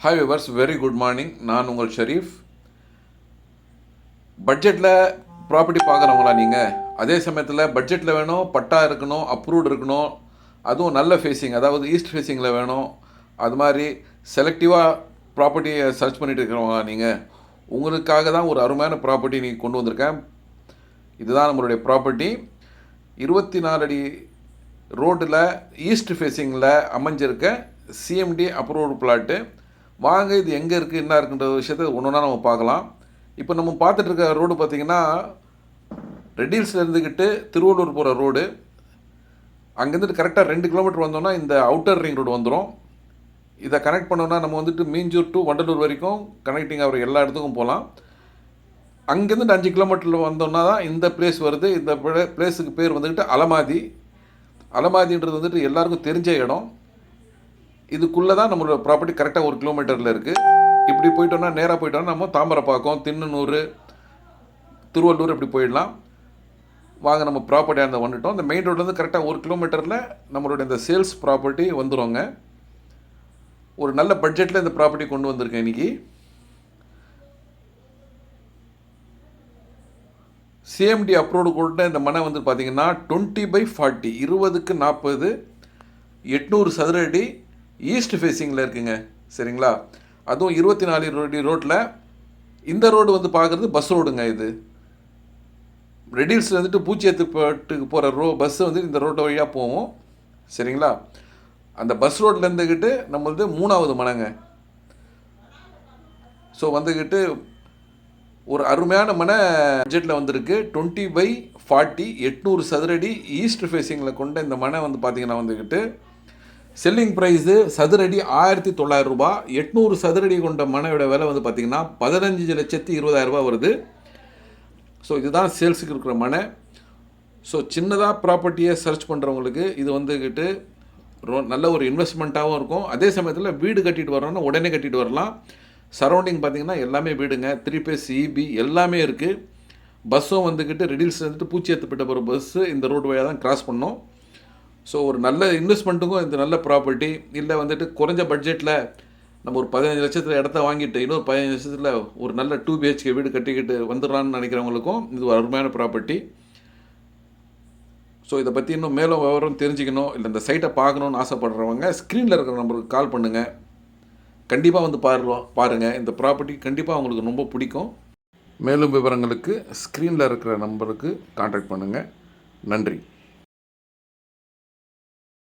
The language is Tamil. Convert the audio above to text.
Hi viewers, very good morning. நான் உங்கள் ஷரீஃப். பட்ஜெட்டில் ப்ராப்பர்ட்டி பார்க்குறவங்களா நீங்கள்? அதே சமயத்தில் பட்ஜெட்டில் வேணும், பட்டா இருக்கணும், அப்ரூவ்டு இருக்கணும், அதுவும் நல்ல ஃபேஸிங், அதாவது ஈஸ்ட் ஃபேஸிங்கில் வேணும். அது மாதிரி செலக்டிவாக ப்ராப்பர்ட்டியை சர்ச் பண்ணிட்டு இருக்கிறவங்களா நீங்கள்? உங்களுக்காக தான் ஒரு அருமையான ப்ராப்பர்ட்டி நீங்கள் கொண்டு வந்திருக்கேன். இதுதான் நம்மளுடைய ப்ராப்பர்ட்டி. 24 அடி ரோட்டில் ஈஸ்ட் ஃபேஸிங்கில் அமைஞ்சிருக்க சிஎம்டி அப்ரூவ்டு பிளாட்டு. வாங்க, இது எங்கே இருக்குது, என்ன இருக்குன்ற விஷயத்தை ஒன்று ஒன்றா நம்ம பார்க்கலாம். இப்போ நம்ம பார்த்துட்டு இருக்க ரோடு பார்த்திங்கன்னா, ரெட்டில்ஸில் இருந்துக்கிட்டு திருவள்ளூர் போகிற ரோடு. அங்கேருந்து கரெக்டாக 2 கிலோமீட்டர் வந்தோம்னா இந்த அவுட்டர் ரிங் ரோடு வந்துடும். இதை கனெக்ட் பண்ணோன்னா நம்ம மீஞ்சூர் டு வண்டலூர் வரைக்கும் கனெக்டிங் ஆகிற எல்லா இடத்துக்கும் போகலாம். அங்கேருந்து 5 கிலோமீட்டரில் வந்தோம்னா தான் இந்த பிளேஸ் வருது. இந்த பிளேஸுக்கு பேர் அலமாதி. அலமாதின்றது எல்லாருக்கும் தெரிஞ்ச இடம். இதுக்குள்ளே தான் நம்மளோட ப்ராப்பர்ட்டி கரெக்டாக 1 கிலோமீட்டரில் இருக்குது. இப்படி போயிட்டோம்னா, நேராக போயிட்டோம்னா நம்ம தாம்பரப்பாக்கம், திண்ணனூர், திருவள்ளூர் இப்படி போயிடலாம். வாங்க, நம்ம ப்ராப்பர்ட்டியாக இருந்தால் வந்துட்டோம். இந்த மெயின் ரோட்லேருந்து கரெக்டாக 1 கிலோமீட்டரில் நம்மளுடைய இந்த சேல்ஸ் ப்ராப்பர்ட்டி வந்துடுங்க. ஒரு நல்ல பட்ஜெட்டில் இந்த ப்ராப்பர்ட்டி கொண்டு வந்திருக்கேன் இன்றைக்கி. சிஎம்டி அப்ரூவ்டு கூட இந்த மனை பார்த்திங்கன்னா 20/40, 20க்கு 40, 800 சதுர அடி ஈஸ்ட் ஃபேஸிங்கில் இருக்குங்க. சரிங்களா? அதுவும் 24 அடி ரோட்டில். இந்த ரோடு பார்க்குறது பஸ் ரோடுங்க. இது ரெடில்ஸில் பூச்சியத்துப்பட்டுக்கு போகிற பஸ்ஸு இந்த ரோட்டு வழியாக போவோம். சரிங்களா? அந்த பஸ் ரோட்டில் இருந்துக்கிட்டு நம்மளது 3வது மனைங்க. ஸோ ஒரு அருமையான மனை பட்ஜெட்டில் வந்திருக்கு. 20/40, 800 சதுரடி ஈஸ்ட் ஃபேஸிங்கில் கொண்ட இந்த மனை பார்த்திங்கன்னா செல்லிங் ப்ரைஸு சதுரடி 1900 ரூபா. 800 சதுரடி கொண்ட மனையோட விலை பார்த்திங்கன்னா 15,20,000 வருது. ஸோ இதுதான் சேல்ஸுக்கு இருக்கிற மனை. ஸோ சின்னதாக ப்ராப்பர்ட்டியை சர்ச் பண்ணுறவங்களுக்கு இது நல்ல ஒரு இன்வெஸ்ட்மெண்ட்டாகவும் இருக்கும். அதே சமயத்தில் வீடு கட்டிட்டு வரோன்னா உடனே கட்டிட்டு வரலாம். சரௌண்டிங் பார்த்திங்கன்னா எல்லாமே வீடுங்க. 3 பேஸ் இபி எல்லாமே இருக்குது. பஸ்ஸும் ரெடில்ஸ் பூச்சியத்துப்பட்ட போகிற பஸ்ஸு இந்த ரோடு வழியாக தான் கிராஸ் பண்ணோம். ஸோ ஒரு நல்ல இன்வெஸ்ட்மெண்ட்டுக்கும் இந்த நல்ல ப்ராப்பர்ட்டி. இல்லை குறைஞ்ச பட்ஜெட்டில் நம்ம ஒரு 15 லட்சத்தில் இடத்த வாங்கிட்டு இன்னொரு 15 லட்சத்தில் ஒரு நல்ல 2 BHK வீடு கட்டிக்கிட்டு வந்துடலான்னு நினைக்கிறவங்களுக்கும் இது ஒரு அருமையான ப்ராப்பர்ட்டி. ஸோ இதை பற்றி இன்னும் மேலும் விவரம் தெரிஞ்சுக்கணும், இல்லை இந்த சைட்டை பார்க்கணுன்னு ஆசைப்படுறவங்க ஸ்க்ரீனில் இருக்கிற நம்பருக்கு கால் பண்ணுங்கள். கண்டிப்பாக பாருங்கள். இந்த ப்ராப்பர்ட்டி கண்டிப்பாக உங்களுக்கு ரொம்ப பிடிக்கும். மேலும் விவரங்களுக்கு ஸ்க்ரீனில் இருக்கிற நம்பருக்கு கான்டாக்ட் பண்ணுங்கள். நன்றி.